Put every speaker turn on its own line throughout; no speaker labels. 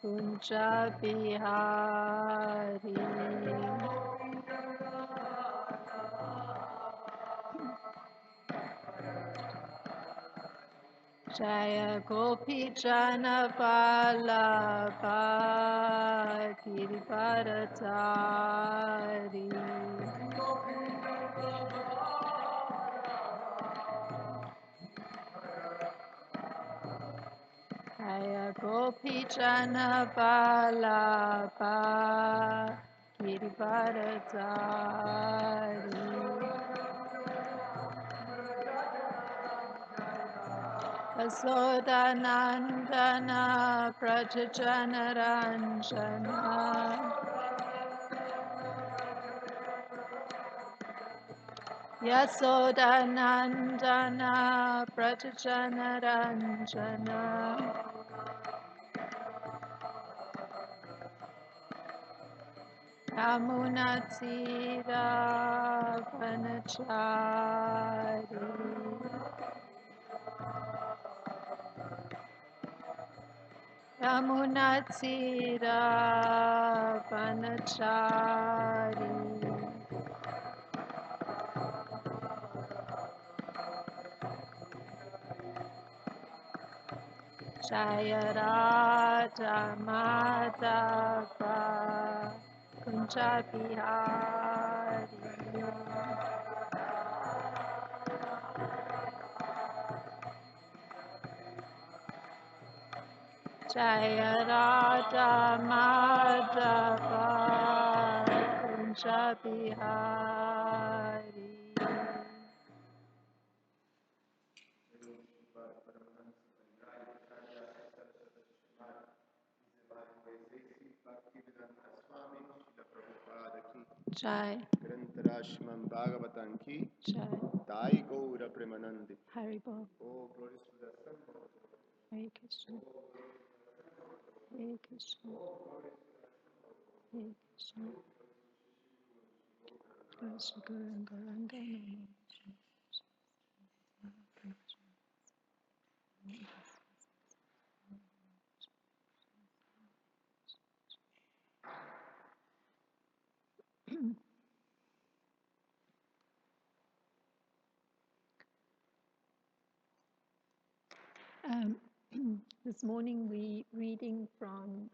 Kunja Bihari. Jaya Gopi Jana Vallabha Girivardhari. Jaya Gopi Jana Vallabha Girivardhari. Yasodanandana Prajajana Ranjana Yasodanandana Prajajana Ranjana Yamunatira Vanachari Yamunatira Vanachari Jaya Radha Madhava Kunja Bihari Jaya Radha Madhava Kunja Bihari Jai
Srimad Bhagavatam ki
Jai
Dai Gaura Premanandi.
Haribo
Oh, glories to the Son.
Hare Krishna Hare Krishna Hare Krishna Krishna Guranga Ranga This morning we reading from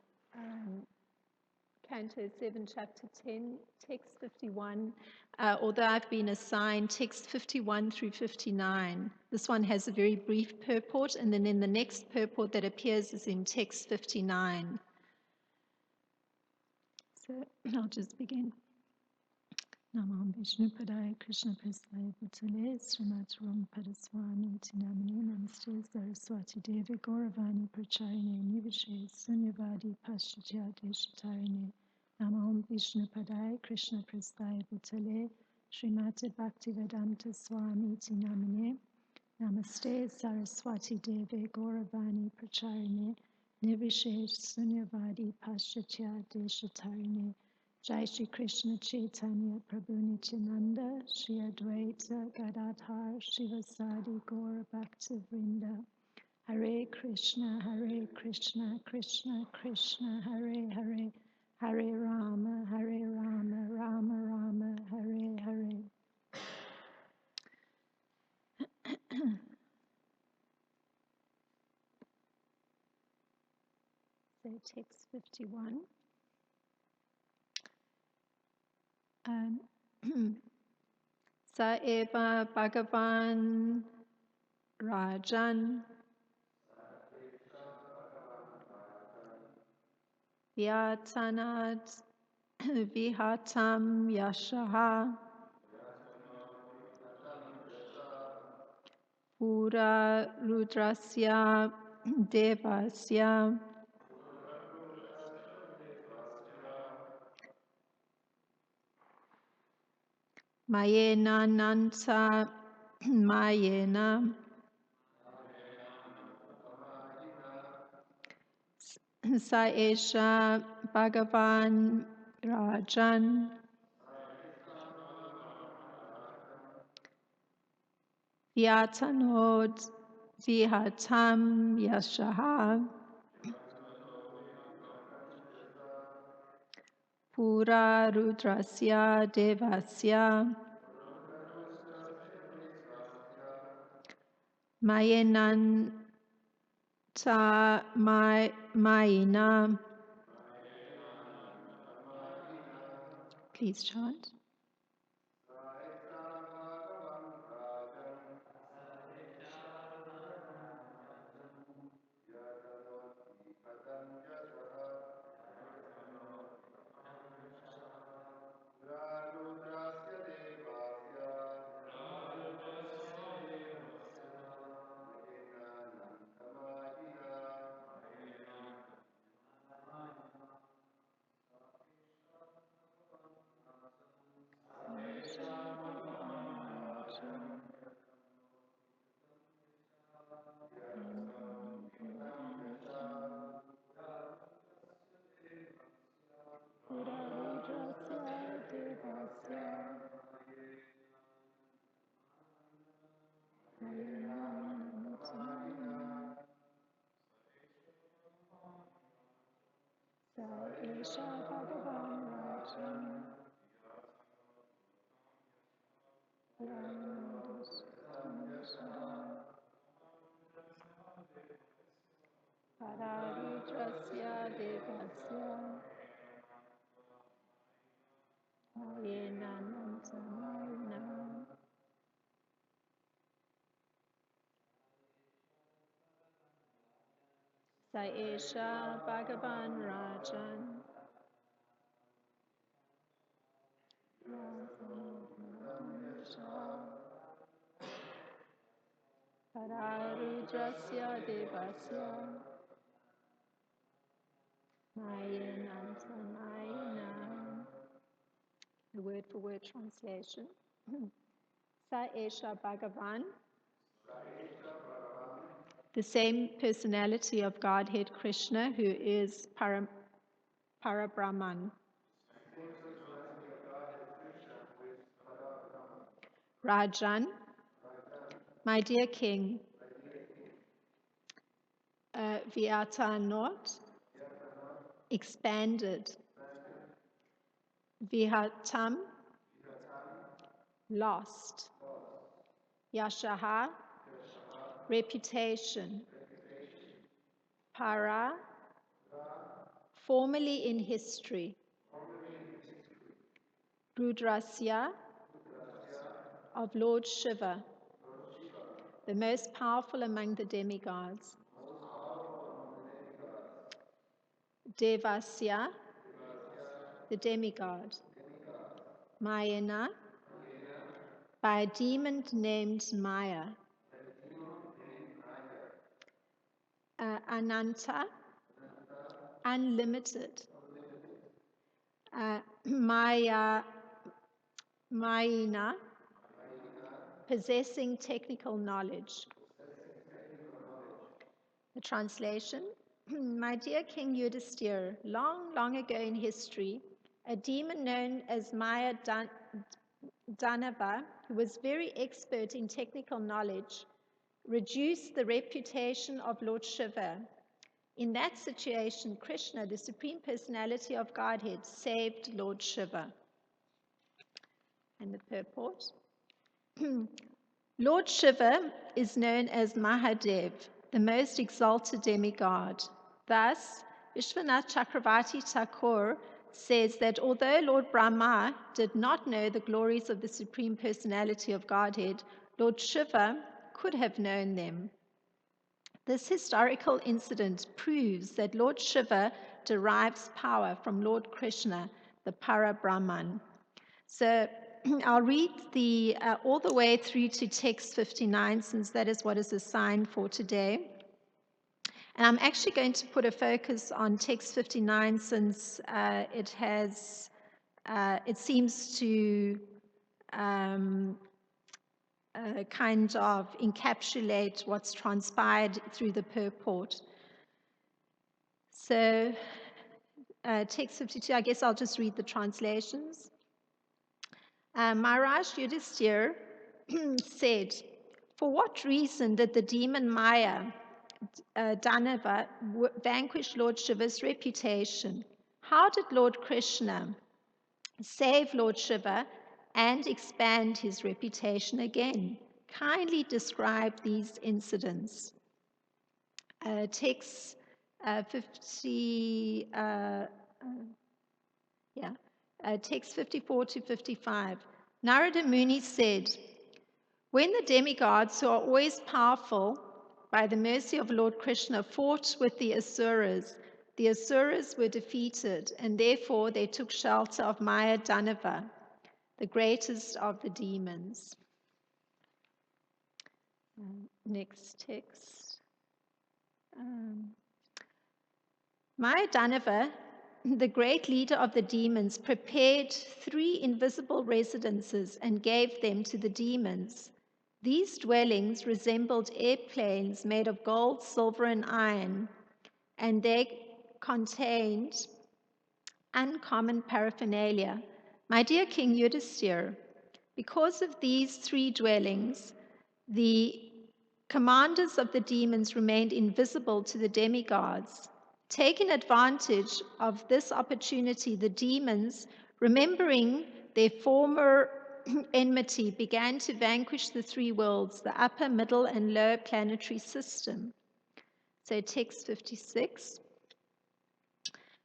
Canto 7, Chapter 10, Text 51, although I've been assigned text 51 through 59. This one has a very brief purport, and then in the next purport that appears is in text 59. So I'll just begin. Namam Vishnu Padaya Krishna Prasthaya Bhutale Srimad Padaswami Tinamani Namaste Saraswati Devi Gauravani Pracharine Nivashe Sunyavadi Paschatya Deshatarine Namam Vishnu Padaya Krishna Prasthaya Bhutale Srimad Bhaktivedanta Swami Tinamani Namaste Saraswati Devi Gauravani Pracharine Nivashe Sunyavadi Paschatya Deshatarine Jai Shri Krishna Chaitanya Prabhu Nityananda Shri Advaita Gadadhar Shivasadi Gaura Bhakta Vrinda Hare Krishna Krishna Krishna Hare Hare Hare Rama Rama Rama Hare Hare. So text 51. Sa eva Bhagavan Rajan Vyatanad Vihatam Yashaha Pura Rudrasya Devasya Mayena Nanta Mayena Saesha Bhagavan Rajan Vyatanod Vihatam Yashaha Pura Rudrasya Devasya Mayenanta Mayina. Please chant. Isha Bhagavan Rajan Pararudrasya Devasya Mayenanantamayina. Saesha Bhagavan Rajan Pararudrasya Devasya Mayenantamayina. The word for word translation. Saesha Bhagavan, the same personality of Godhead Krishna, who is Parabrahman. Rajan, my dear king, Vyata not, expanded. Vihatam, lost. Yashaha, reputation. Para, formerly in history. Rudrasya, of Lord Shiva, the most powerful among the demigods. Devasya, the demigod. Mayana, by a demon named Maya. Ananta, unlimited. Mayina, possessing technical knowledge. The translation: My dear King Yudhisthira, long, long ago in history, a demon known as Maya Danava, who was very expert in technical knowledge, reduced the reputation of Lord Shiva. In that situation, Krishna, the Supreme Personality of Godhead, saved Lord Shiva. And the purport. Lord Shiva is known as Mahadev, the most exalted demigod. Thus, Vishwanath Chakravarti Thakur says that although Lord Brahma did not know the glories of the Supreme Personality of Godhead, Lord Shiva could have known them. This historical incident proves that Lord Shiva derives power from Lord Krishna, the Parabrahman. So I'll read all the way through to text 59, since that is what is assigned for today. And I'm actually going to put a focus on text 59, since it seems to kind of encapsulate what's transpired through the purport. So text 52, I guess I'll just read the translations. Maharaj Yudhisthira said, for what reason did the demon Maya, Danava, vanquish Lord Shiva's reputation? How did Lord Krishna save Lord Shiva, and expand his reputation again. Kindly describe these incidents. Text 50, text 54 to 55. Narada Muni said, when the demigods, who are always powerful, by the mercy of Lord Krishna, fought with the Asuras were defeated, and therefore they took shelter of Maya Danava, the greatest of the demons. Next text. Maya Danava, the great leader of the demons, prepared 3 invisible residences and gave them to the demons. These dwellings resembled airplanes made of gold, silver, and iron, and they contained uncommon paraphernalia. My dear King Yudhisthira, because of these 3 dwellings, the commanders of the demons remained invisible to the demigods. Taking advantage of this opportunity, the demons, remembering their former enmity, began to vanquish the 3 worlds, the upper, middle, and lower planetary system. So text 56,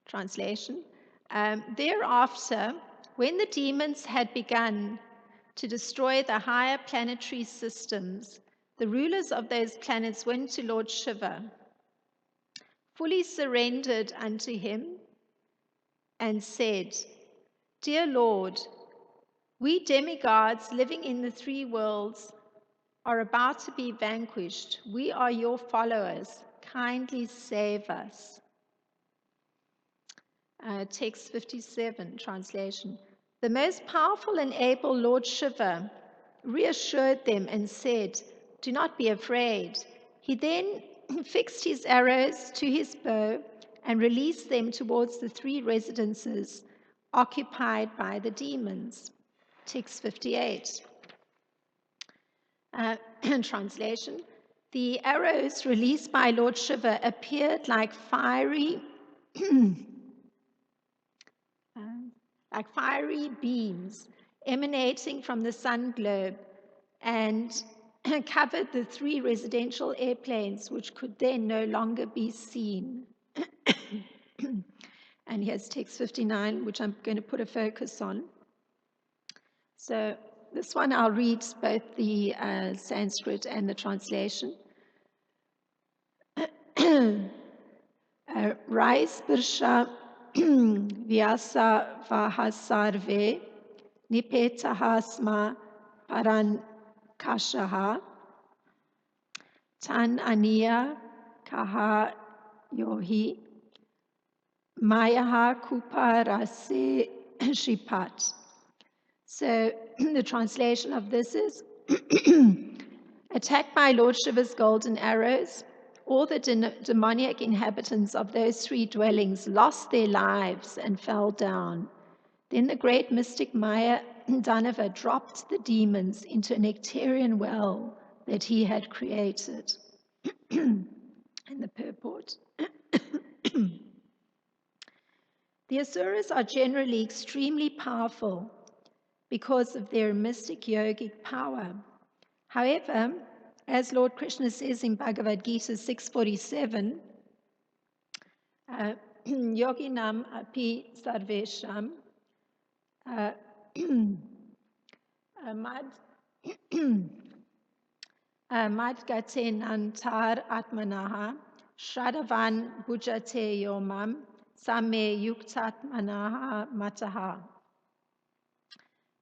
translation. Thereafter, when the demons had begun to destroy the higher planetary systems, the rulers of those planets went to Lord Shiva, fully surrendered unto him, and said, Dear Lord, we demigods living in the 3 worlds are about to be vanquished. We are your followers. Kindly save us. Text 57, translation. The most powerful and able Lord Shiva reassured them and said, Do not be afraid. He then fixed his arrows to his bow and released them towards the 3 residences occupied by the demons. Text 58. Translation. The arrows released by Lord Shiva appeared like fiery beams emanating from the sun globe and covered the 3 residential airplanes, which could then no longer be seen. And here's text 59, which I'm going to put a focus on. So this one I'll read both the Sanskrit and the translation. Rais Birsha Vyasa Vahasarve Nipetahasma Paran Kashaha Tan Aniya Kaha Yohi Mayaha Kupa Rase Shipat. So the translation of this is, attacked by Lord Shiva's golden arrows, all the demoniac inhabitants of those 3 dwellings lost their lives and fell down. Then the great mystic Maya Danava dropped the demons into a nectarian well that he had created. And the purport. The Asuras are generally extremely powerful because of their mystic yogic power. However, as Lord Krishna says in Bhagavad Gita 6.47, Yoginam api sarvesham madgate nantar atmanaha shadavan bhujate yomam same yuktatmanaha mataha.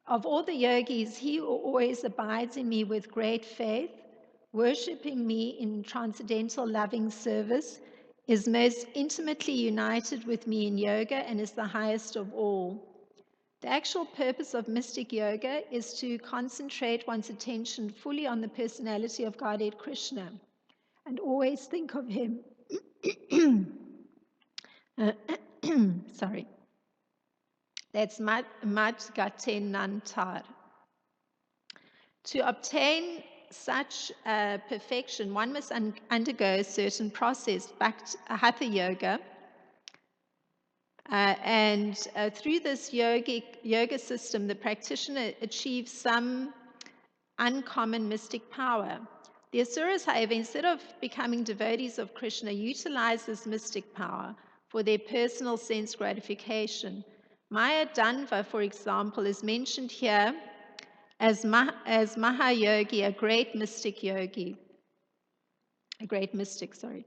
Of all the yogis, he who always abides in me with great faith, worshipping me in transcendental loving service, is most intimately united with me in yoga and is the highest of all. The actual purpose of mystic yoga is to concentrate one's attention fully on the personality of Godhead Krishna and always think of him. Sorry. That's Madgate Nantar. To obtain such perfection, one must undergo a certain process, Hatha Yoga, And through this yoga system, the practitioner achieves some uncommon mystic power. The Asuras, however, instead of becoming devotees of Krishna, utilize this mystic power for their personal sense gratification. Maya Danva, for example, is mentioned here as Mahayogi, a great mystic, sorry.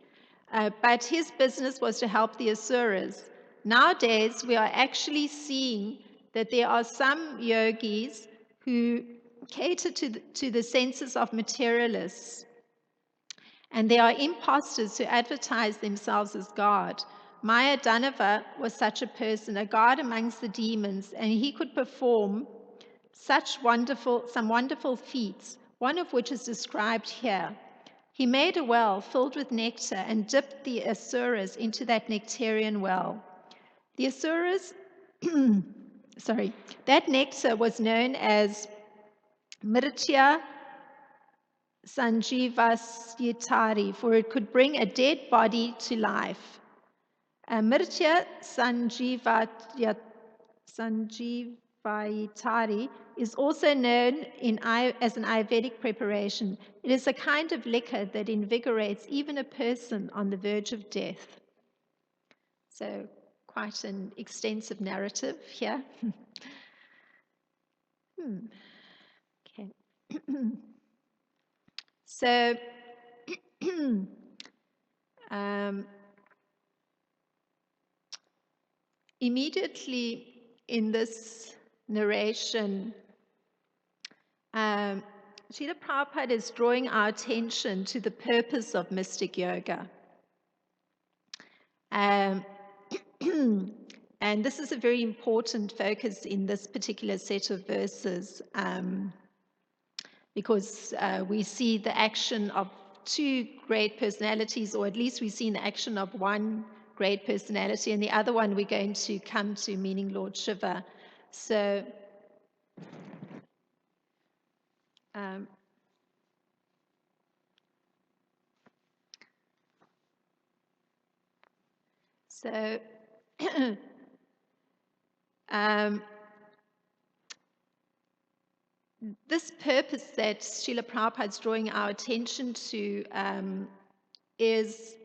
But his business was to help the Asuras. Nowadays, we are actually seeing that there are some yogis who cater to the senses of materialists. And they are imposters who advertise themselves as God. Maya Danava was such a person, a god amongst the demons, and he could perform some wonderful feats, one of which is described here. He made a well filled with nectar and dipped the Asuras into that nectarian well. The Asuras, that nectar was known as Mritya Sanjivasyatari, for it could bring a dead body to life. Mritya Sanjivayatari is also known as an Ayurvedic preparation. It is a kind of liquor that invigorates even a person on the verge of death. So quite an extensive narrative here. Okay. So immediately in this narration, Srila Prabhupada is drawing our attention to the purpose of mystic yoga. And this is a very important focus in this particular set of verses, because we see the action of two great personalities, or at least we see the action of one great personality, and the other one we're going to come to, meaning Lord Shiva. So this purpose that Srila Prabhupada is drawing our attention to is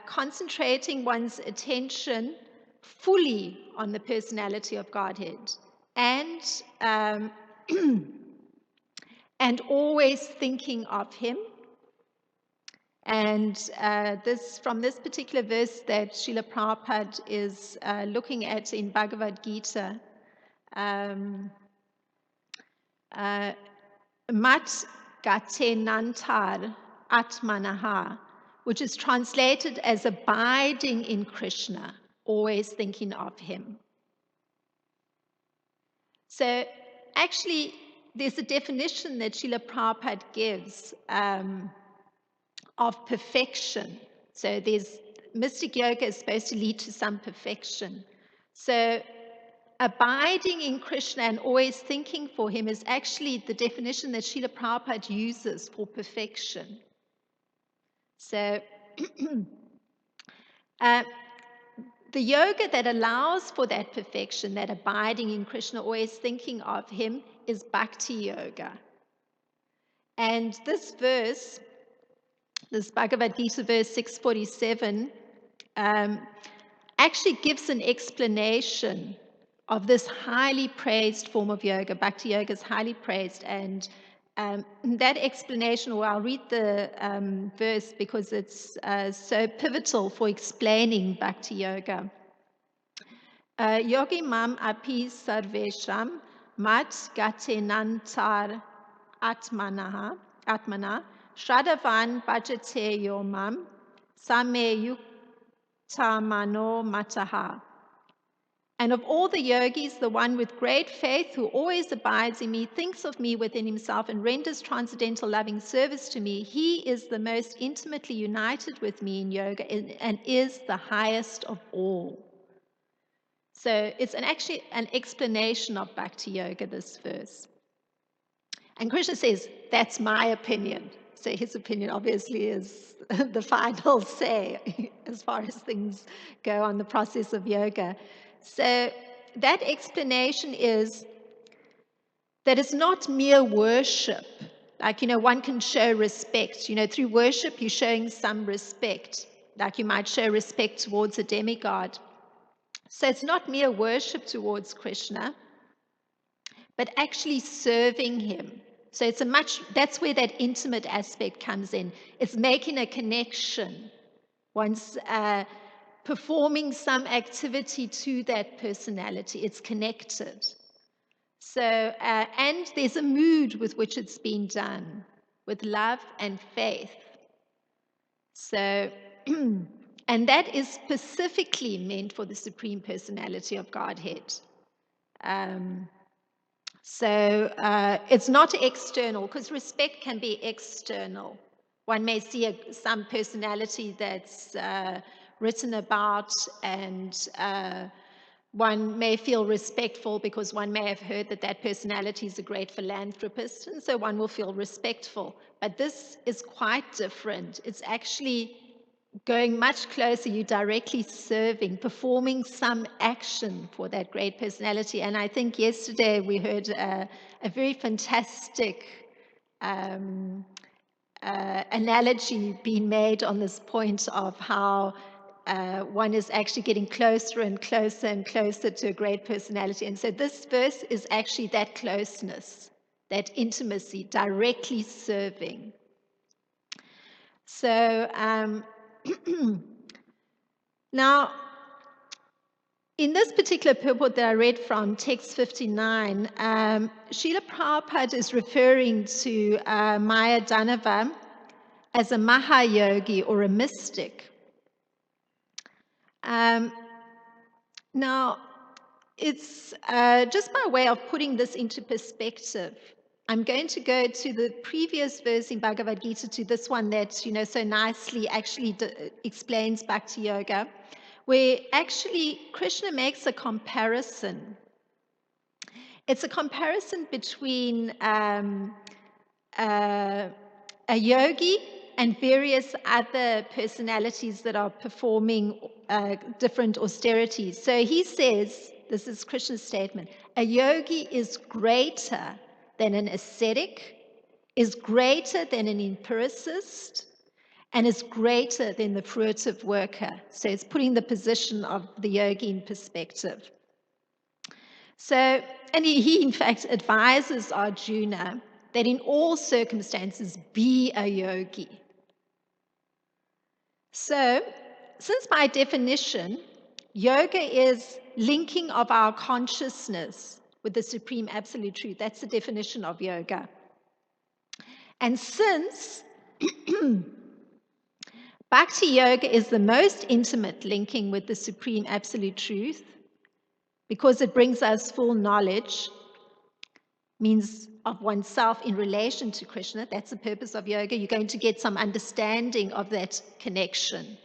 concentrating one's attention fully on the personality of Godhead, and and always thinking of Him. And from this particular verse that Srila Prabhupada is looking at in Bhagavad Gita, Mat Gate Nantar Atmanaha, which is translated as abiding in Krishna, always thinking of Him. So actually, there's a definition that Srila Prabhupada gives of perfection. So mystic yoga is supposed to lead to some perfection. So abiding in Krishna and always thinking for Him is actually the definition that Srila Prabhupada uses for perfection. So the yoga that allows for that perfection, that abiding in Krishna, always thinking of Him, is Bhakti Yoga. And this verse, this Bhagavad Gita verse 647, actually gives an explanation of this highly praised form of yoga. Bhakti Yoga is highly praised, and that explanation, well, I'll read the verse because it's so pivotal for explaining Bhakti Yoga. Yogi mam api sarvesham mat gatenantar atmana Shraddhavan bhajate yo mam same yuktamano mataha. And of all the yogis, the one with great faith who always abides in me, thinks of me within himself, and renders transcendental loving service to me, he is the most intimately united with me in yoga and is the highest of all. So it's actually an explanation of Bhakti Yoga, this verse. And Krishna says, that's my opinion. So his opinion obviously is the final say as far as things go on the process of yoga. So that explanation is that it's not mere worship. Like, one can show respect. Through worship, you're showing some respect. Like you might show respect towards a demigod. So it's not mere worship towards Krishna, but actually serving him. So that's where that intimate aspect comes in. It's making a connection. One's performing some activity to that personality. It's connected. So, and there's a mood with which it's been done, with love and faith. So, and that is specifically meant for the Supreme Personality of Godhead. So it's not external, because respect can be external. One may see some personality that's written about, and one may feel respectful because one may have heard that that personality is a great philanthropist, and so one will feel respectful. But this is quite different. It's actually going much closer. You're directly serving, performing some action for that great personality. And I think yesterday we heard a very fantastic analogy being made on this point of how one is actually getting closer and closer and closer to a great personality. And so this verse is actually that closeness, that intimacy, directly serving. So now, in this particular purport that I read from, text 59, Srila Prabhupada is referring to Maya Danava as a Mahayogi or a mystic. Now, it's just by way of putting this into perspective. I'm going to go to the previous verse in Bhagavad Gita, to this one that, so nicely actually explains Bhakti Yoga, where actually Krishna makes a comparison. It's a comparison between a yogi and various other personalities that are performing different austerities. So he says, this is Krishna's statement, a yogi is greater than an ascetic, is greater than an empiricist, and is greater than the fruitive worker. So it's putting the position of the yogi in perspective. So, and he in fact advises Arjuna that in all circumstances be a yogi. So, since by definition, yoga is linking of our consciousness with the Supreme Absolute Truth, that's the definition of yoga. And since Bhakti Yoga is the most intimate linking with the Supreme Absolute Truth, because it brings us full knowledge, means of oneself in relation to Krishna. That's the purpose of yoga. You're going to get some understanding of that connection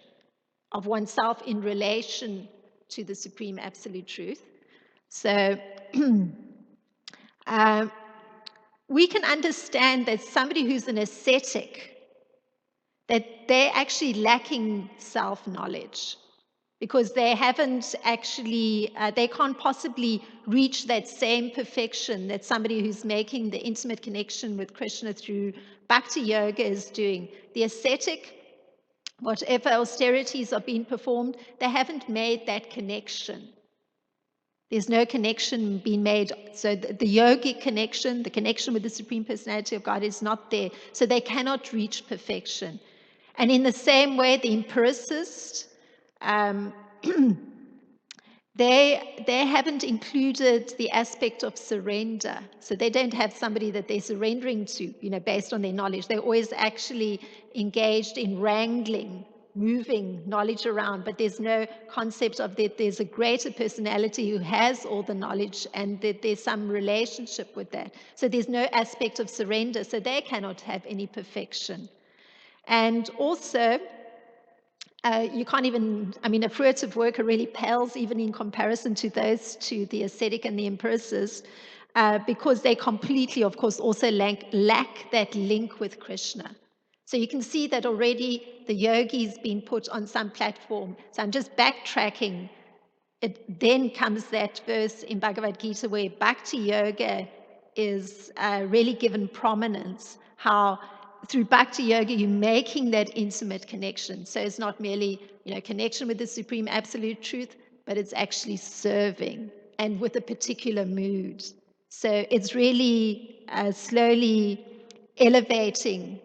of oneself in relation to the Supreme Absolute Truth. So we can understand that somebody who's an ascetic, that they're actually lacking self-knowledge, because they haven't actually, they can't possibly reach that same perfection that somebody who's making the intimate connection with Krishna through Bhakti Yoga is doing. The ascetic, whatever austerities are being performed, they haven't made that connection. There's no connection being made. So the yogic connection, the connection with the Supreme Personality of God is not there. So they cannot reach perfection. And in the same way, the empiricist, they haven't included the aspect of surrender. So they don't have somebody that they're surrendering to, based on their knowledge. They're always actually engaged in wrangling, moving knowledge around, but there's no concept of that there's a greater personality who has all the knowledge and that there's some relationship with that. So there's no aspect of surrender, so they cannot have any perfection. And also, you can't even, a fruitive worker really pales even in comparison to those two, the ascetic and the empiricist, because they completely, of course, also lack that link with Krishna. So you can see that already the yogi's been put on some platform. So I'm just backtracking. It then comes that verse in Bhagavad Gita where Bhakti Yoga is really given prominence, how through Bhakti Yoga you're making that intimate connection. So it's not merely connection with the Supreme Absolute Truth, but it's actually serving and with a particular mood. So it's really slowly elevating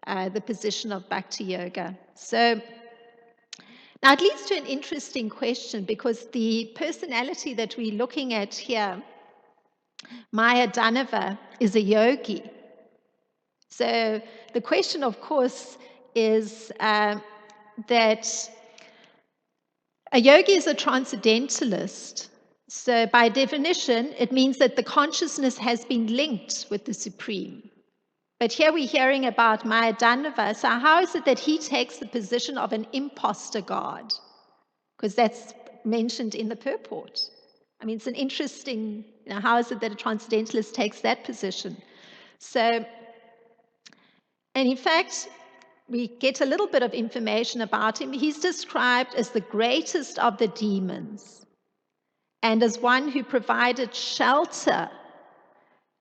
the position of Bhakti Yoga. So now it leads to an interesting question, because the personality that we're looking at here, Maya Danava, is a yogi. So the question, of course, is that a yogi is a transcendentalist. So by definition, it means that the consciousness has been linked with the Supreme. But here we're hearing about Maya Danava. So how is it that he takes the position of an imposter god? Because that's mentioned in the purport. I mean, it's an interesting, how is it that a transcendentalist takes that position? So, and in fact, we get a little bit of information about him. He's described as the greatest of the demons and as one who provided shelter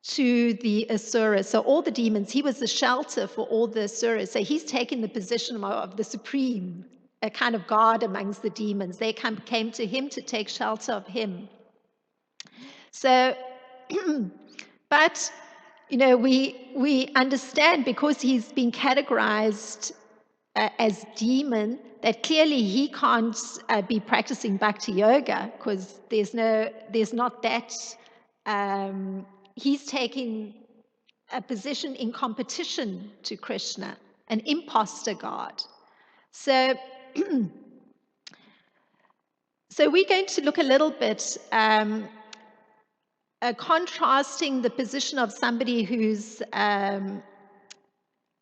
to the Asuras. So all the demons, he was the shelter for all the Asuras. So he's taken the position of the Supreme, a kind of God amongst the demons. They came to him to take shelter of him. So, but, we understand, because he's been categorized as demon, that clearly he can't be practicing Bhakti Yoga, because there's not that. He's taking a position in competition to Krishna, an imposter god. So, so we're going to look a little bit contrasting the position of somebody who's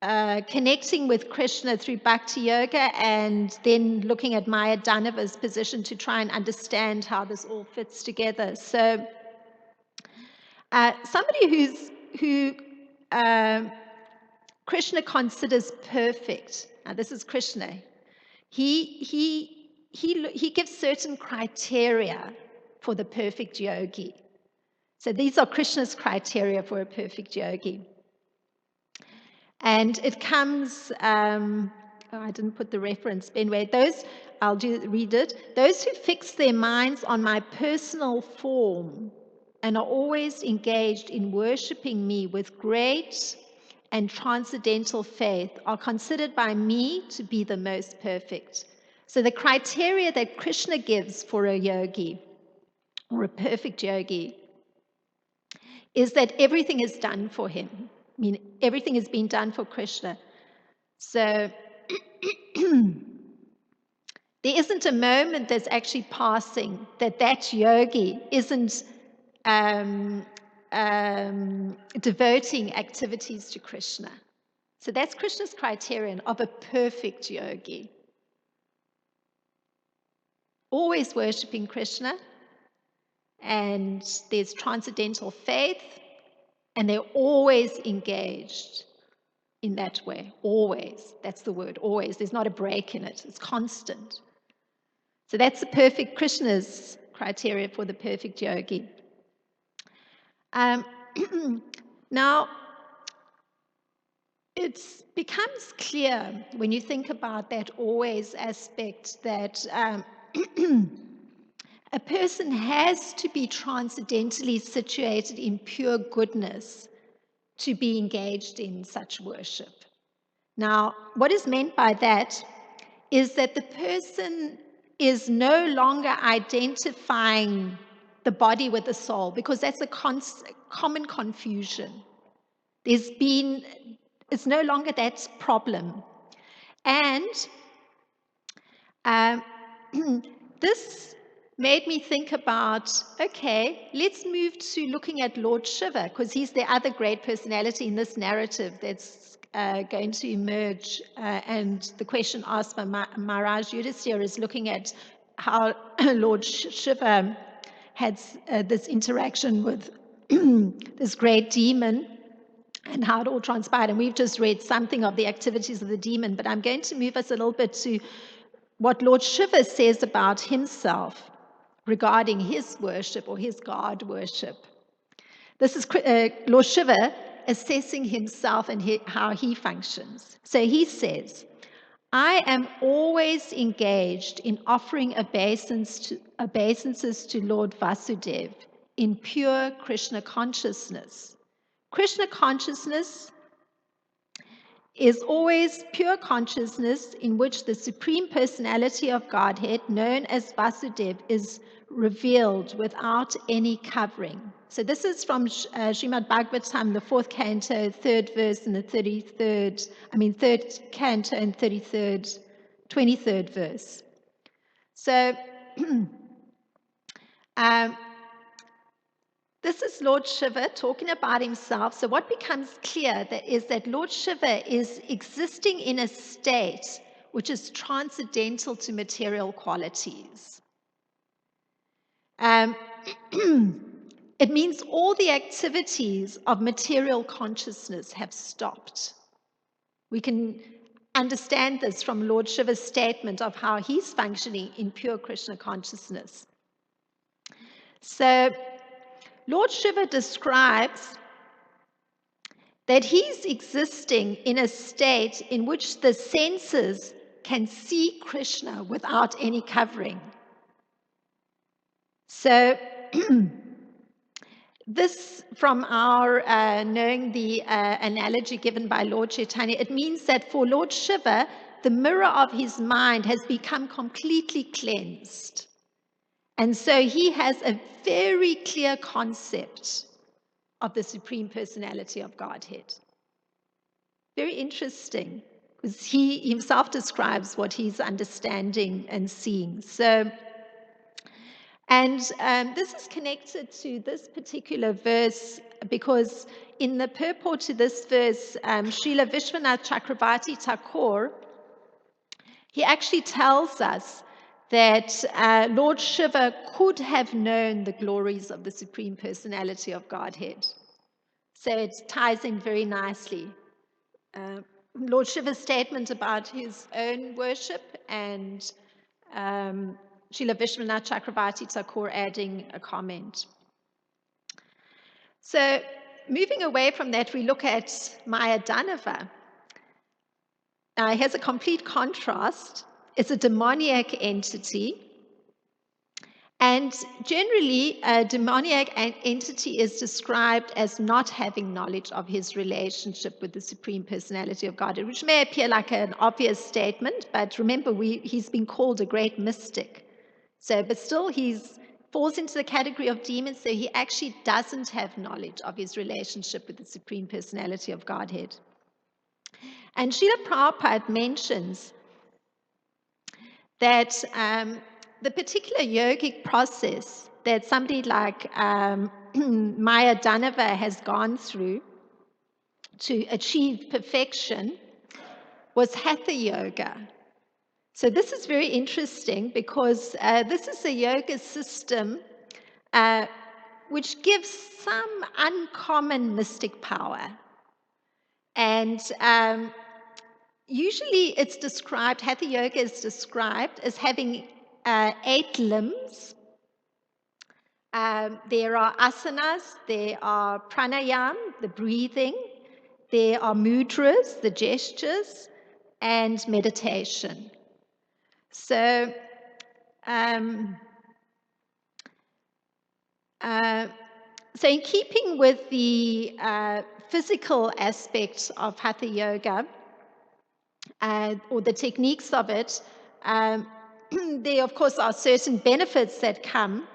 connecting with Krishna through Bhakti Yoga, and then looking at Maya Danava's position to try and understand how this all fits together. So somebody who Krishna considers perfect. Now this is Krishna. He gives certain criteria for the perfect yogi. So these are Krishna's criteria for a perfect yogi. And it comes, I didn't put the reference, but anyway, I'll read it. Those who fix their minds on my personal form and are always engaged in worshipping me with great and transcendental faith are considered by me to be the most perfect. So the criteria that Krishna gives for a yogi, or a perfect yogi, is that everything is done for him. I mean, everything has been done for Krishna. So there isn't a moment that's actually passing that yogi isn't devoting activities to Krishna. So that's Krishna's criterion of a perfect yogi. Always worshipping Krishna, and there's transcendental faith, and they're always engaged in that way. Always. That's the word, always. There's not a break in it. It's constant. So that's the perfect Krishna's criteria for the perfect yogi. Now, it becomes clear when you think about that always aspect that a person has to be transcendentally situated in pure goodness to be engaged in such worship. Now, what is meant by that is that the person is no longer identifying the body with the soul, because that's a common confusion. It's no longer that problem. And this made me think about, okay, let's move to looking at Lord Shiva, because he's the other great personality in this narrative that's going to emerge. And the question asked by Maharaj Yudhisthira is looking at how Lord Shiva had this interaction with this great demon. and how it all transpired. And we've just read something of the activities of the demon, but I'm going to move us a little bit to what Lord Shiva says about himself regarding his worship or his God worship. This is Lord Shiva assessing himself and how he functions. So he says, I am always engaged in offering obeisances to Lord Vasudev in pure Krishna consciousness. Krishna consciousness is always pure consciousness in which the Supreme Personality of Godhead, known as Vasudev, is revealed without any covering. So this is from Srimad Bhagavatam, the 4th canto, 3rd verse, and the 3rd canto and 23rd verse. So this is Lord Shiva talking about himself. So what becomes clear is that Lord Shiva is existing in a state which is transcendental to material qualities. It means all the activities of material consciousness have stopped. We can understand this from Lord Shiva's statement of how he's functioning in pure Krishna consciousness. So Lord Shiva describes that he's existing in a state in which the senses can see Krishna without any covering. So this, from our knowing the analogy given by Lord Chaitanya, it means that for Lord Shiva, the mirror of his mind has become completely cleansed. And so he has a very clear concept of the Supreme Personality of Godhead. Very interesting, because he himself describes what he's understanding and seeing. So, and this is connected to this particular verse because in the purport to this verse, Srila Vishwanath Chakravarti Thakur, he actually tells us that Lord Shiva could have known the glories of the Supreme Personality of Godhead. So it ties in very nicely. Lord Shiva's statement about his own worship and Srila Vishwanath Chakravarti Thakur adding a comment. So moving away from that, we look at Maya Danava. Here's a complete contrast. It's a demoniac entity. And generally, a demoniac entity is described as not having knowledge of his relationship with the Supreme Personality of God, which may appear like an obvious statement, but remember, he's been called a great mystic. So, but still, he falls into the category of demons, so he actually doesn't have knowledge of his relationship with the Supreme Personality of Godhead. And Srila Prabhupada mentions that the particular yogic process that somebody like Maya Danava has gone through to achieve perfection was Hatha Yoga. So this is very interesting because this is a yoga system which gives some uncommon mystic power. And usually it's described, Hatha Yoga is described as having 8 limbs. There are asanas, there are pranayam, the breathing, there are mudras, the gestures, and meditation. So, so in keeping with the physical aspects of Hatha Yoga, or the techniques of it, there of course are certain benefits that come.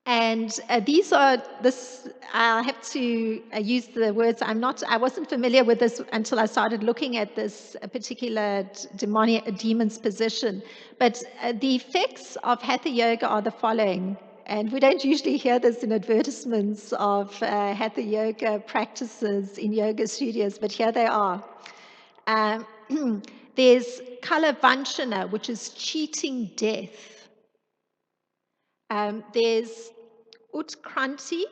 And these are I have to use the words, I wasn't familiar with this until I started looking at this particular demon's position. But the effects of Hatha Yoga are the following. And we don't usually hear this in advertisements of Hatha Yoga practices in yoga studios, but here they are. There's Kalavanchana, which is cheating death. There's Utkranti,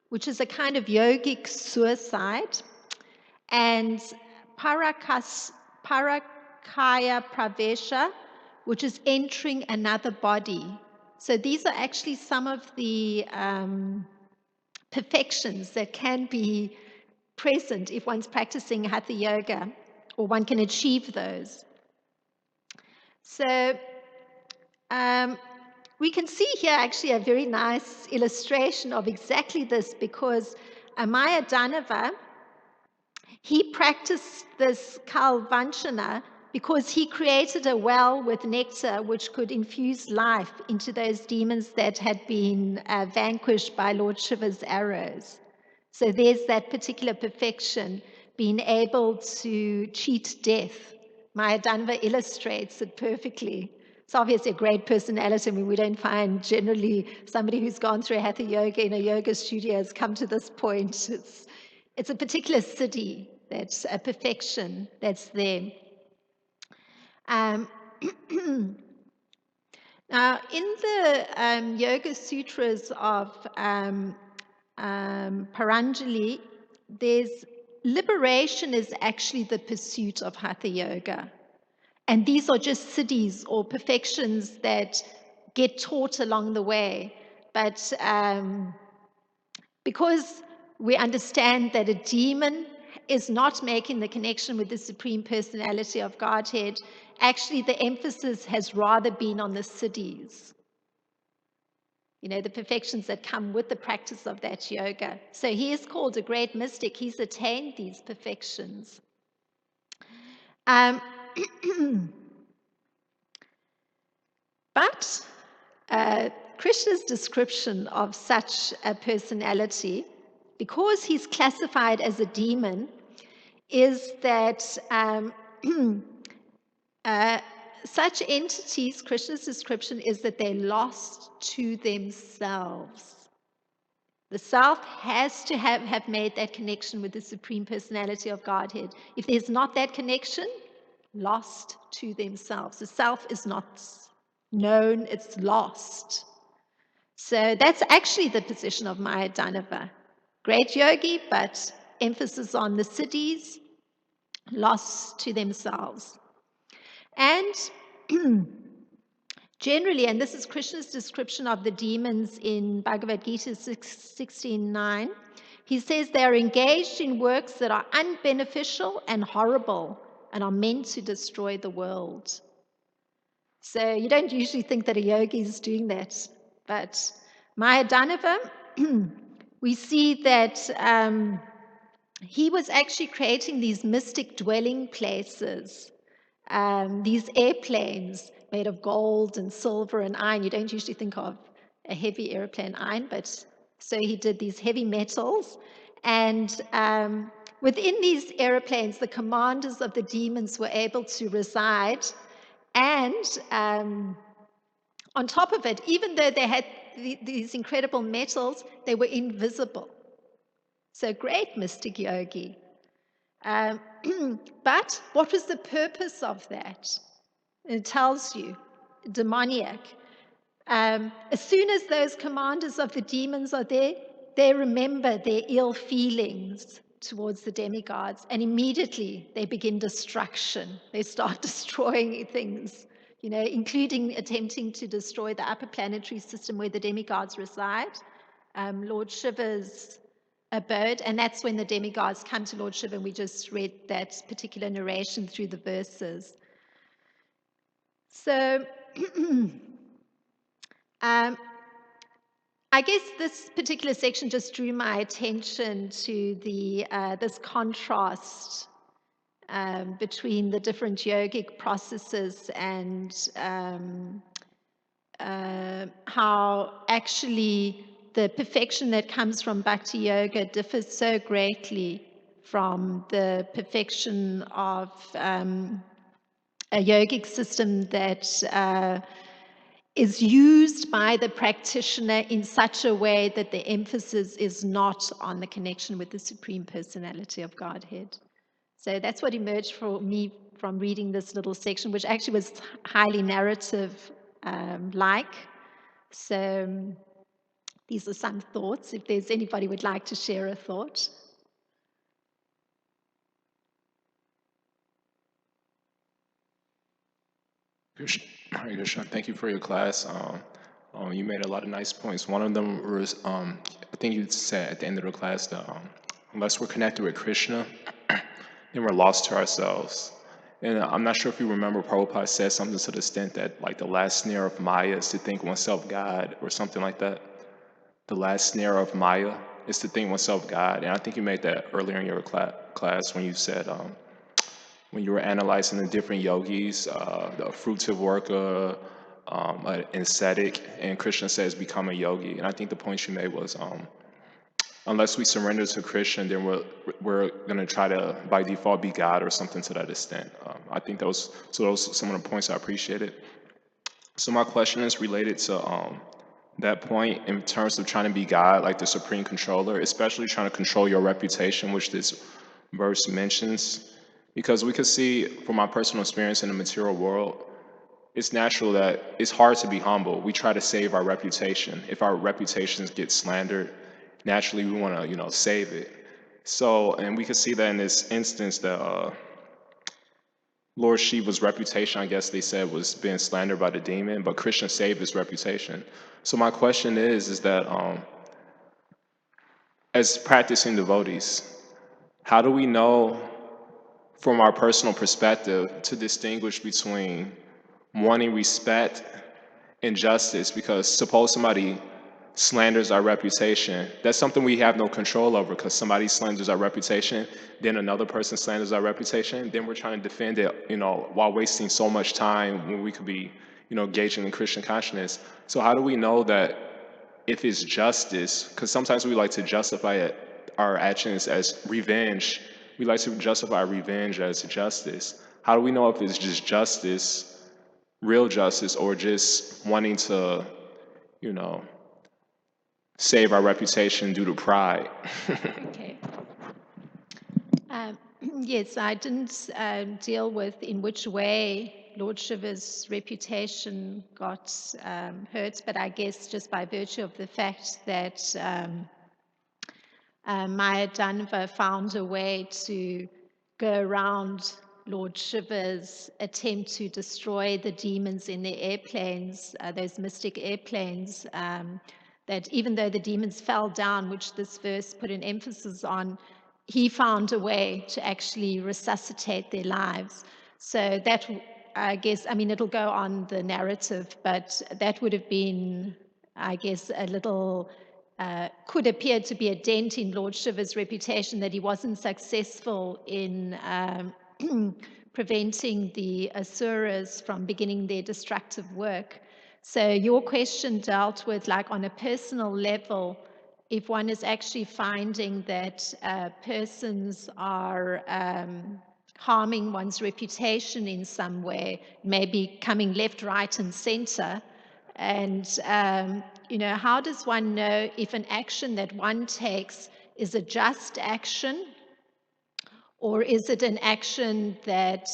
which is a kind of yogic suicide, and parakaya pravesha, which is entering another body. So these are actually some of the perfections that can be present if one's practicing hatha yoga, or one can achieve those. So we can see here actually a very nice illustration of exactly this, because Amaya Danava, he practiced this kalvanchana because he created a well with nectar which could infuse life into those demons that had been vanquished by Lord Shiva's arrows. So there's that particular perfection, being able to cheat death. Maya Danva illustrates it perfectly. It's obviously a great personality. I mean, we don't find generally somebody who's gone through hatha yoga in a yoga studio has come to this point. It's a particular siddhi, that's a perfection that's there. Now, in the Yoga Sutras of Paranjali, there's liberation is actually the pursuit of hatha yoga. And these are just siddhis or perfections that get taught along the way. But because we understand that a demon is not making the connection with the Supreme Personality of Godhead, actually the emphasis has rather been on the siddhis. You know, the perfections that come with the practice of that yoga. So he is called a great mystic. He's attained these perfections. But Krishna's description of such a personality, because he's classified as a demon, is that such entities, Krishna's description is that they're lost to themselves. The self has to have made that connection with the Supreme Personality of Godhead. If there's not that connection, lost to themselves. The self is not known, it's lost. So that's actually the position of Maya Danava. Great yogi, but emphasis on the siddhis, lost to themselves. And generally, and this is Krishna's description of the demons in Bhagavad Gita 16:9, he says they are engaged in works that are unbeneficial and horrible and are meant to destroy the world. So you don't usually think that a yogi is doing that, but Maya Danava, we see that he was actually creating these mystic dwelling places, these airplanes made of gold and silver and iron. You don't usually think of a heavy airplane iron, but so he did these heavy metals. And within these airplanes, the commanders of the demons were able to reside. And on top of it, even though they had these incredible metals, they were invisible. So great mystic yogi. But what was the purpose of that? It tells you, demoniac. As soon as those commanders of the demons are there, they remember their ill feelings towards the demigods, and immediately they begin destruction. They start destroying things, you know, including attempting to destroy the upper planetary system where the demigods reside, Lord Shiva's abode, and that's when the demigods come to Lord Shiva, and we just read that particular narration through the verses. So I guess this particular section just drew my attention to the this contrast between the different yogic processes and how actually the perfection that comes from bhakti yoga differs so greatly from the perfection of a yogic system that is used by the practitioner in such a way that the emphasis is not on the connection with the Supreme Personality of Godhead. So that's what emerged for me from reading this little section, which actually was highly narrative like. So These are some thoughts, if there's anybody would like to share a thought.
Hare Krishna, thank you for your class. You made a lot of nice points. One of them was, I think you said at the end of the class that unless we're connected with Krishna, then we're lost to ourselves. And I'm not sure if you remember, Prabhupada said something to the extent that like the last snare of Maya is to think oneself God or something like that. The last snare of Maya is to think oneself God. And I think you made that earlier in your class when you said, when you were analyzing the different yogis, the fruitive worker, an ascetic, and Krishna says become a yogi. And I think the point you made was unless we surrender to Krishna, then we're gonna try to by default be God or something to that extent. I think those are some of the points I appreciated. So my question is related to that point in terms of trying to be God, like the supreme controller, especially trying to control your reputation, which this verse mentions. Because we could see from my personal experience in the material world, it's natural that it's hard to be humble. We try to save our reputation. If our reputations get slandered, naturally we want to, save it. So, and we could see that in this instance that Lord Shiva's reputation, I guess they said, was being slandered by the demon, but Krishna saved his reputation. So my question is that as practicing devotees, how do we know from our personal perspective to distinguish between wanting respect and justice? Because suppose somebody slanders our reputation, that's something we have no control over, because somebody slanders our reputation, then another person slanders our reputation, then we're trying to defend it, while wasting so much time when we could be, engaging in Christian consciousness. So how do we know that if it's justice, because sometimes we like to justify our actions as revenge. We like to justify revenge as justice. How do we know if it's just justice, real justice, or just wanting to, save our reputation due to pride?
Okay. Yes, I didn't deal with in which way Lord Shiva's reputation got hurt, but I guess just by virtue of the fact that Maya Danva found a way to go around Lord Shiva's attempt to destroy the demons in the airplanes, those mystic airplanes, that even though the demons fell down, which this verse put an emphasis on, he found a way to actually resuscitate their lives. So that, I guess, it'll go on the narrative, but that would have been, I guess, a little, could appear to be a dent in Lord Shiva's reputation, that he wasn't successful in preventing the asuras from beginning their destructive work. So your question dealt with, like, on a personal level, if one is actually finding that persons are harming one's reputation in some way, maybe coming left, right, and center, and how does one know if an action that one takes is a just action, or is it an action that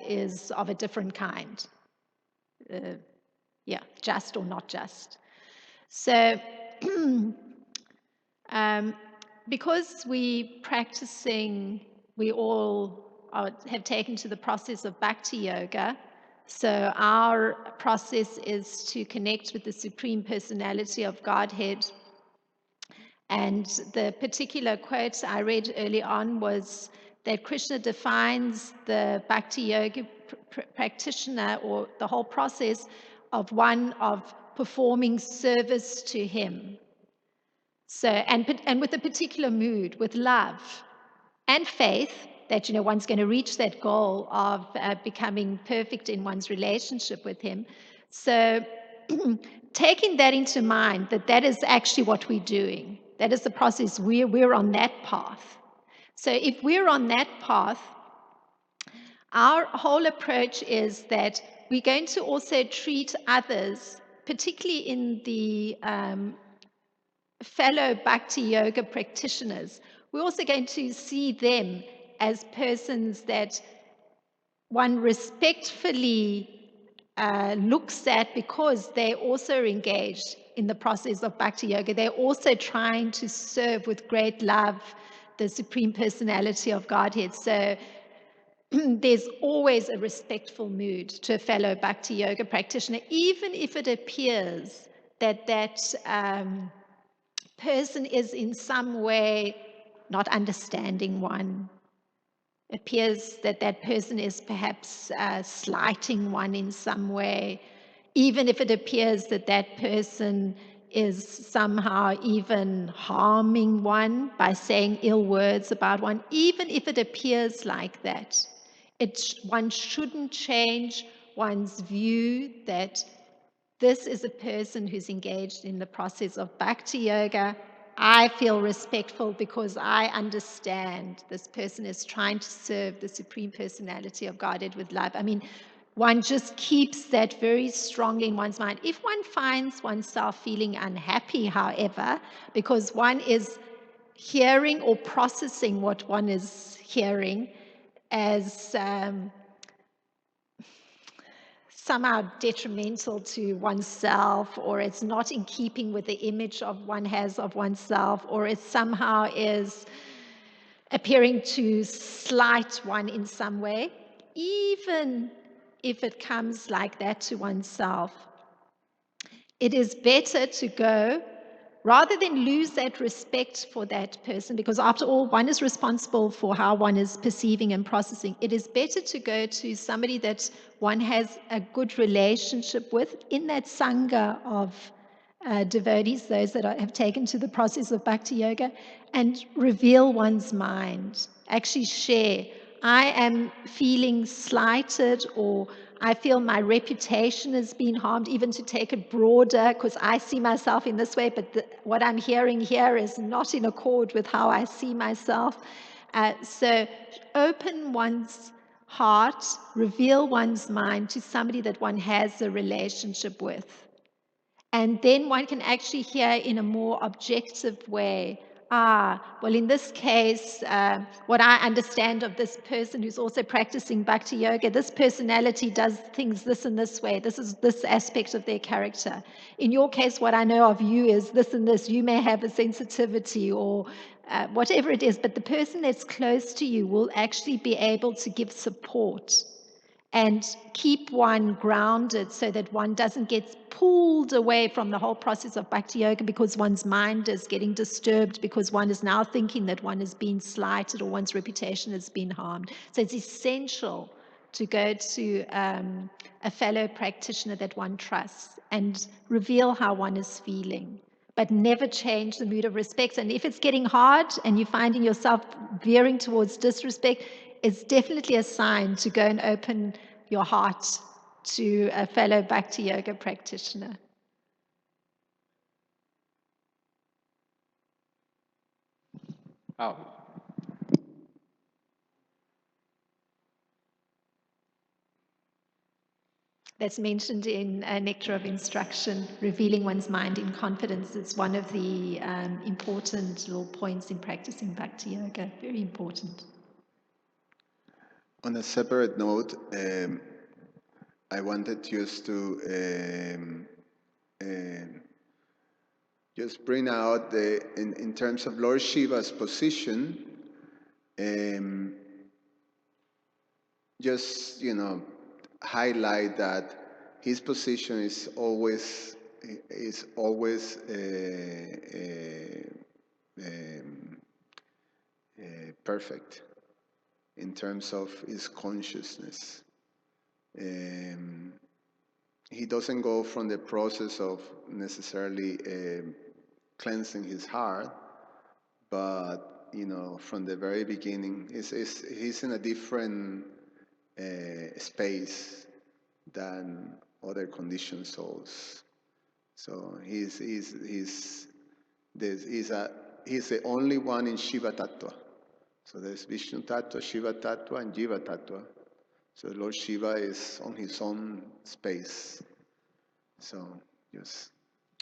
is of a different kind? Just or not just. So because we all have taken to the process of bhakti yoga, so our process is to connect with the Supreme Personality of Godhead. And the particular quote I read early on was that Krishna defines the bhakti yoga practitioner, or the whole process, of one of performing service to him. So, and with a particular mood, with love and faith that one's going to reach that goal of becoming perfect in one's relationship with him. So taking that into mind, that is actually what we're doing. That is the process. We're on that path. So if we're on that path, our whole approach is that we're going to also treat others, particularly in the fellow bhakti yoga practitioners, we're also going to see them as persons that one respectfully looks at, because they also are engaged in the process of bhakti yoga, they're also trying to serve with great love the Supreme Personality of Godhead. So there's always a respectful mood to a fellow bhakti yoga practitioner, even if it appears that that person is in some way not understanding one. Appears that that person is perhaps slighting one in some way, even if it appears that that person is somehow even harming one by saying ill words about one, even if it appears like that, one shouldn't change one's view that this is a person who's engaged in the process of bhakti yoga. I feel respectful because I understand this person is trying to serve the Supreme Personality of Godhead with love. I mean, one just keeps that very strongly in one's mind. If one finds oneself feeling unhappy, however, because one is hearing or processing what one is hearing as somehow detrimental to oneself, or it's not in keeping with the image of one has of oneself, or it somehow is appearing to slight one in some way, even if it comes like that to oneself, it is better to go, rather than lose that respect for that person, because after all, one is responsible for how one is perceiving and processing. It is better to go to somebody that one has a good relationship with in that sangha of devotees, those that have taken to the process of bhakti yoga, and reveal one's mind. Actually share, I am feeling slighted, or I feel my reputation has been harmed, even to take it broader, because I see myself in this way, but what I'm hearing here is not in accord with how I see myself. So open one's heart, reveal one's mind to somebody that one has a relationship with. And then one can actually hear in a more objective way, well, in this case, what I understand of this person who's also practicing bhakti yoga, this personality does things this and this way. This is this aspect of their character. In your case, what I know of you is this and this. You may have a sensitivity or whatever it is, but the person that's close to you will actually be able to give support and keep one grounded so that one doesn't get pulled away from the whole process of bhakti yoga because one's mind is getting disturbed, because one is now thinking that one is being slighted or one's reputation has been harmed. So it's essential to go to a fellow practitioner that one trusts and reveal how one is feeling, but never change the mood of respect. And if it's getting hard and you're finding yourself veering towards disrespect, it's definitely a sign to go and open your heart to a fellow bhakti yoga practitioner.
Oh,
That's mentioned in Nectar of Instruction. Revealing one's mind in confidence is one of the important little points in practicing bhakti yoga. Very important.
On a separate note, I wanted just to just bring out in terms of Lord Shiva's position, just highlight that his position is always perfect in terms of his consciousness. He doesn't go from the process of necessarily cleansing his heart, but from the very beginning, he's in a different space than other conditioned souls. So he's the only one in Shiva Tattva. So there's Vishnu Tattva, Shiva Tattva, and Jiva Tattva. So Lord Shiva is on his own space. So just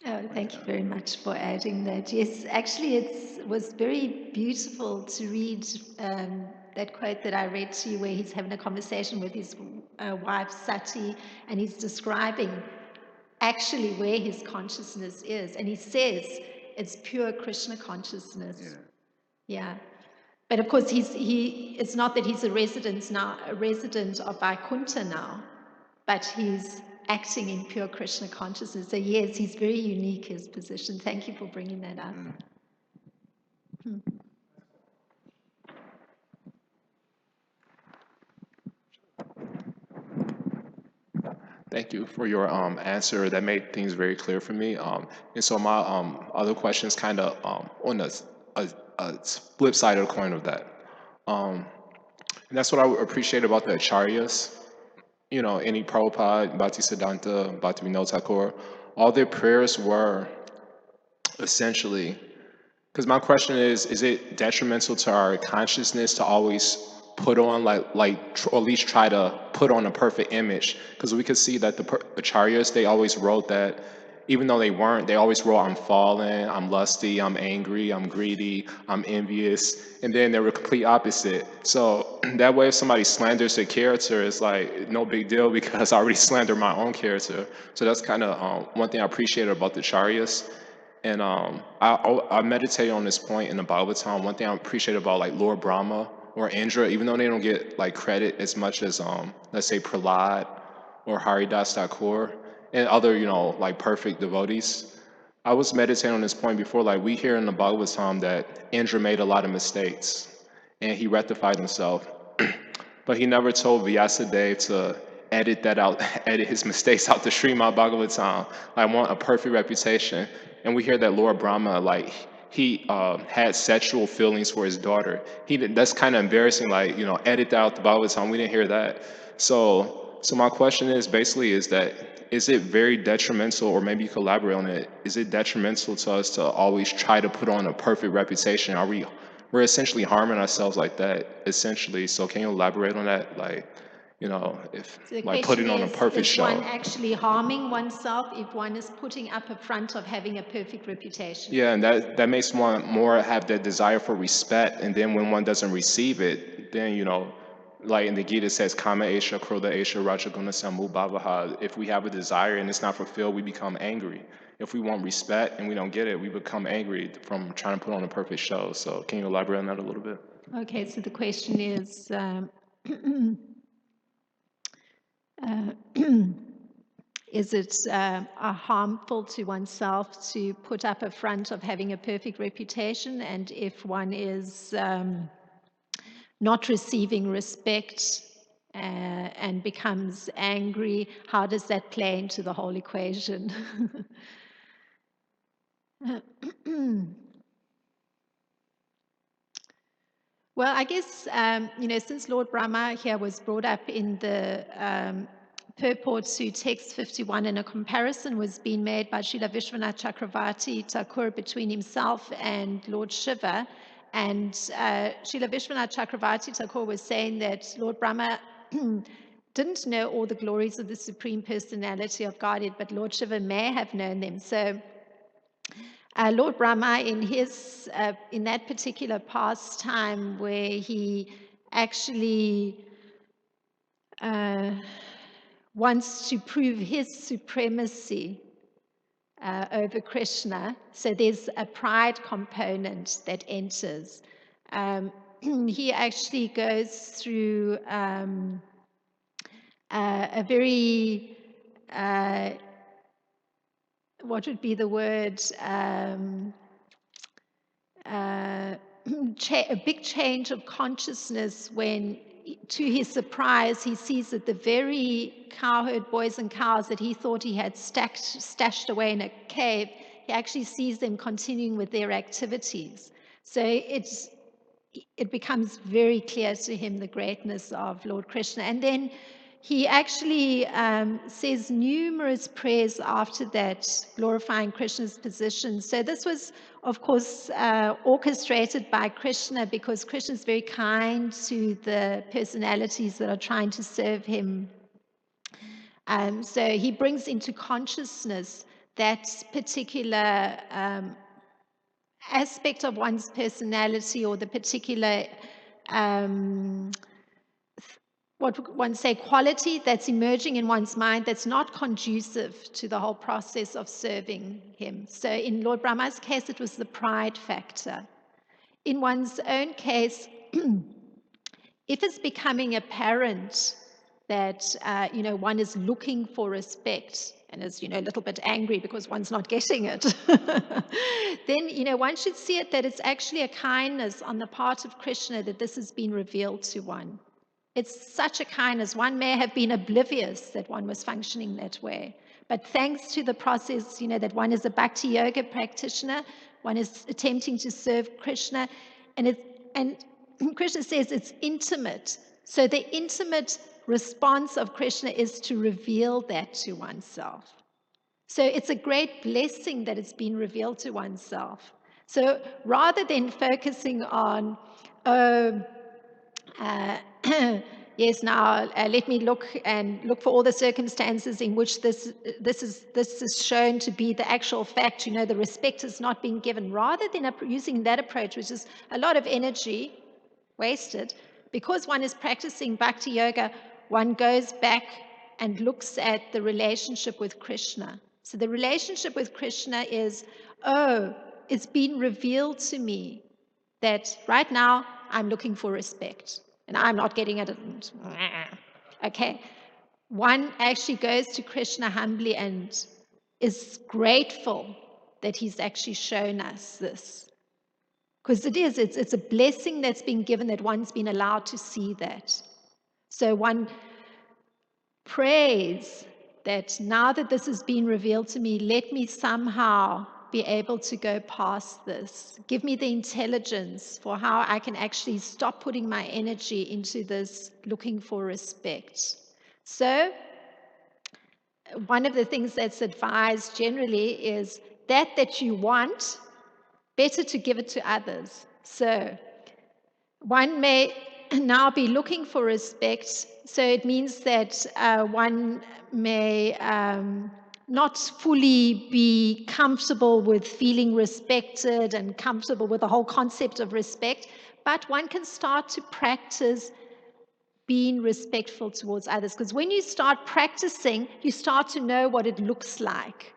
Oh, thank you very much for adding that. Yes, actually, it was very beautiful to read that quote that I read to you, where he's having a conversation with his wife Sati, and he's describing actually where his consciousness is, and he says it's pure Krishna consciousness. Yeah. But of course, it's not that he's a resident of Vaikuntha now, but he's acting in pure Krishna consciousness. So yes, he's very unique, his position. Thank you for bringing that up.
Thank you for your answer. That made things very clear for me. And so my other question is kind of on a flip side of the coin of that. And that's what I appreciate about the Acharyas. You know, any Prabhupada, Bhaktisiddhanta, Bhaktivinoda Thakur, all their prayers were essentially, because my question is it detrimental to our consciousness to always put on or at least try to put on a perfect image? Because we could see that the acharyas, they always wrote that, even though they weren't, they always wrote, I'm fallen, I'm lusty, I'm angry, I'm greedy, I'm envious, and then they were complete opposite. So that way, if somebody slanders their character, it's like no big deal because I already slandered my own character. So that's kind of one thing I appreciated about the acharyas. And I meditate on this point in the Bhagavatam. One thing I appreciate about like Lord Brahma or Indra, even though they don't get like credit as much as let's say Prahlad or Haridas Thakur and other, you know, like perfect devotees. I was meditating on this point before, like we hear in the Bhagavatam that Indra made a lot of mistakes and he rectified himself. But he never told Vyasadeva to edit that out, edit his mistakes out the Srimad Bhagavatam. I want a perfect reputation. And we hear that Lord Brahma, like, he had sexual feelings for his daughter. That's kind of embarrassing, like, you know, edit that out the Bhagavatam. We didn't hear that. So my question is basically is it very detrimental, or maybe you could elaborate on it, is it detrimental to us to always try to put on a perfect reputation? We're essentially harming ourselves like that, essentially. So can you elaborate on that? Like, you know, if
So the
like
question
putting on a perfect
is one
show.
actually harming oneself if one is putting up a front of having a perfect reputation?
Yeah, and that makes one more have that desire for respect. And then when one doesn't receive it, then, you know, like in the Gita it says, Kama Esha, Krodha Esha, Rajaguna Samu Bhavaha. If we have a desire and it's not fulfilled, we become angry. If we want respect and we don't get it, we become angry from trying to put on a perfect show. So can you elaborate on that a little bit?
Okay, so the question is, is it harmful to oneself to put up a front of having a perfect reputation? And if one is not receiving respect and becomes angry, how does that play into the whole equation? Well, I guess, you know, since Lord Brahma here was brought up in the purport to text 51, and a comparison was being made by Srila Vishwanath Chakravarti Thakur between himself and Lord Shiva. And Srila Vishwanath Chakravarti Thakur was saying that Lord Brahma didn't know all the glories of the Supreme Personality of Godhead, but Lord Shiva may have known them. So Lord Brahma, in that particular pastime where he actually wants to prove his supremacy over Krishna, so there's a pride component that enters. He actually goes through a very what would be the word, a big change of consciousness when, to his surprise, he sees that the very cowherd boys and cows that he thought he had stashed away in a cave, he actually sees them continuing with their activities. So it becomes very clear to him the greatness of Lord Krishna. And then he actually says numerous prayers after that, glorifying Krishna's position. So this was, of course, orchestrated by Krishna, because Krishna is very kind to the personalities that are trying to serve him. So he brings into consciousness that particular aspect of one's personality, or the particular what one say quality that's emerging in one's mind that's not conducive to the whole process of serving him. So in Lord Brahma's case, it was the pride factor. In one's own case, if it's becoming apparent that one is looking for respect and is a little bit angry because one's not getting it, then one should see it that it's actually a kindness on the part of Krishna that this has been revealed to one. It's such a kindness. One may have been oblivious that one was functioning that way. But thanks to the process, that one is a bhakti yoga practitioner, one is attempting to serve Krishna, and Krishna says it's intimate. So the intimate response of Krishna is to reveal that to oneself. So it's a great blessing that it's been revealed to oneself. So rather than focusing on, yes, now let me look for all the circumstances in which this is shown to be the actual fact, the respect is not being given, rather than using that approach, which is a lot of energy wasted. Because one is practicing bhakti yoga, one goes back and looks at the relationship with Krishna. So the relationship with Krishna is, it's been revealed to me that right now I'm looking for respect and I'm not getting it. Okay. One actually goes to Krishna humbly and is grateful that he's actually shown us this. Because it's a blessing that's been given, that one's been allowed to see that. So one prays that now that this has been revealed to me, let me somehow be able to go past this. Give me the intelligence for how I can actually stop putting my energy into this looking for respect. So one of the things that's advised generally is that you want, better to give it to others. So one may now be looking for respect, so it means that one may not fully be comfortable with feeling respected and comfortable with the whole concept of respect, but one can start to practice being respectful towards others. Because when you start practicing, you start to know what it looks like.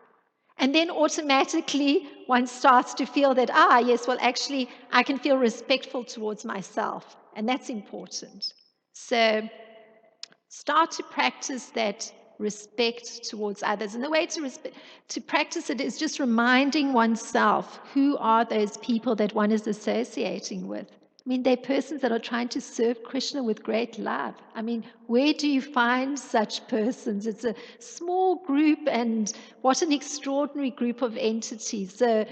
And then automatically one starts to feel that, yes, well, actually, I can feel respectful towards myself. And that's important. So start to practice that respect towards others. And the way to practice it is just reminding oneself who are those people that one is associating with. I mean, they're persons that are trying to serve Krishna with great love. I mean, where do you find such persons? It's a small group, and what an extraordinary group of entities. So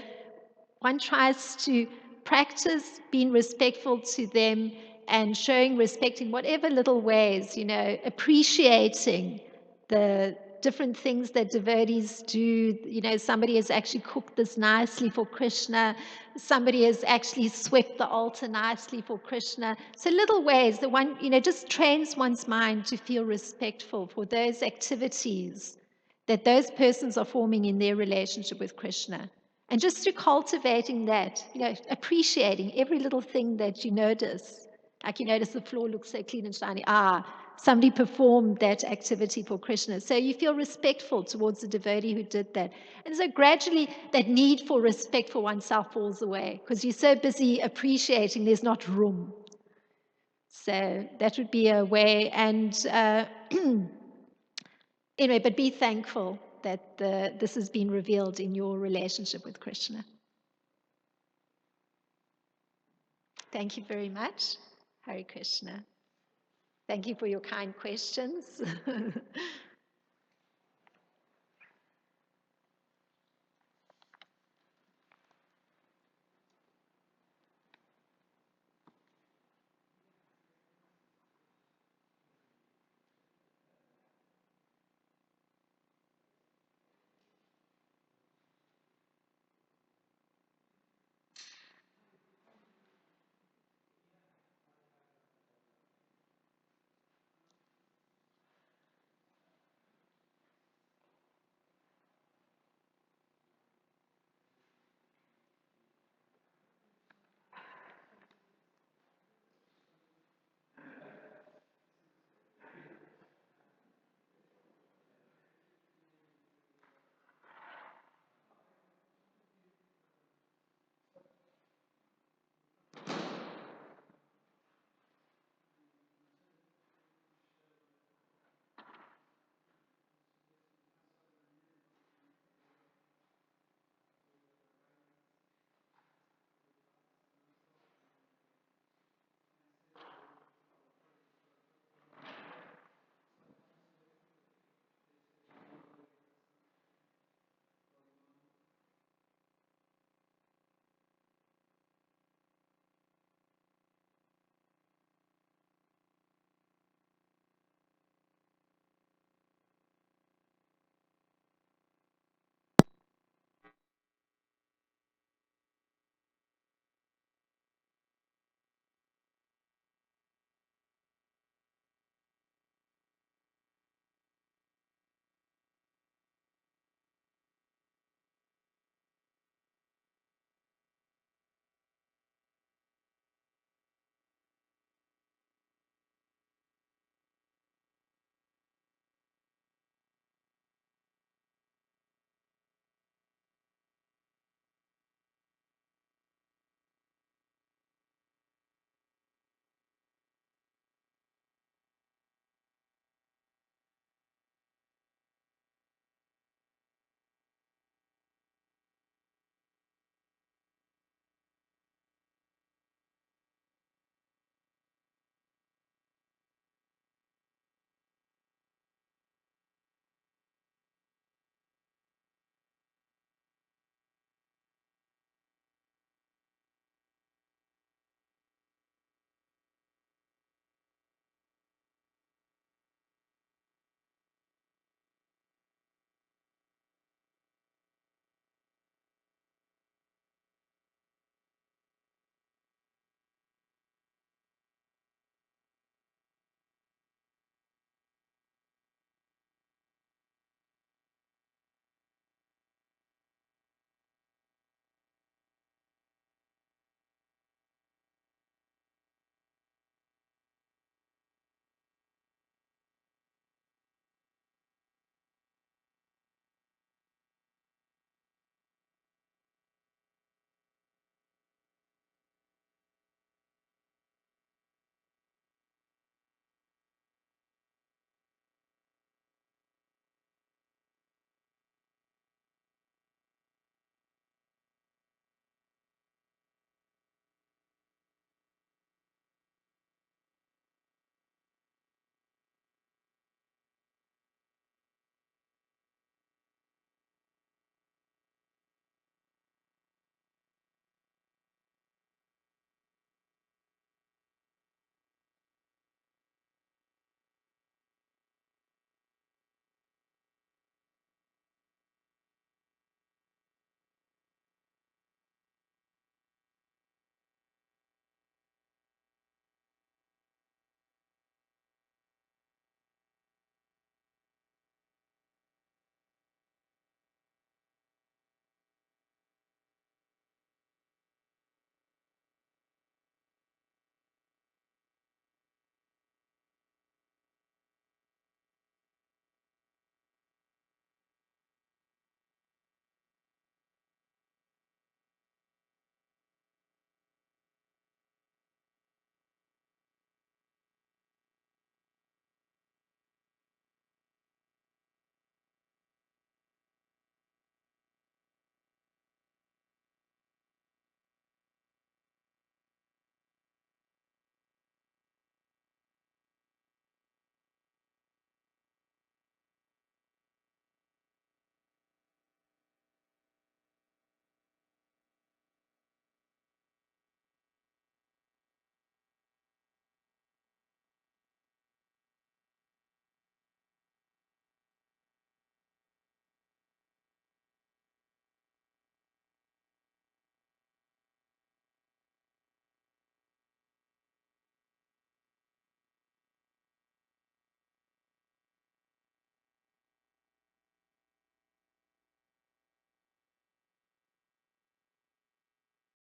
one tries to practice being respectful to them and showing respect in whatever little ways, appreciating the different things that devotees do. Somebody has actually cooked this nicely for Krishna. Somebody has actually swept the altar nicely for Krishna. So little ways that one, just trains one's mind to feel respectful for those activities that those persons are forming in their relationship with Krishna. And just through cultivating that, appreciating every little thing that you notice. Like you notice the floor looks so clean and shiny. Somebody performed that activity for Krishna. So you feel respectful towards the devotee who did that. And so gradually that need for respect for oneself falls away because you're so busy appreciating there's not room. So that would be a way. And anyway, but be thankful that this has been revealed in your relationship with Krishna. Thank you very much. Hare Krishna. Thank you for your kind questions.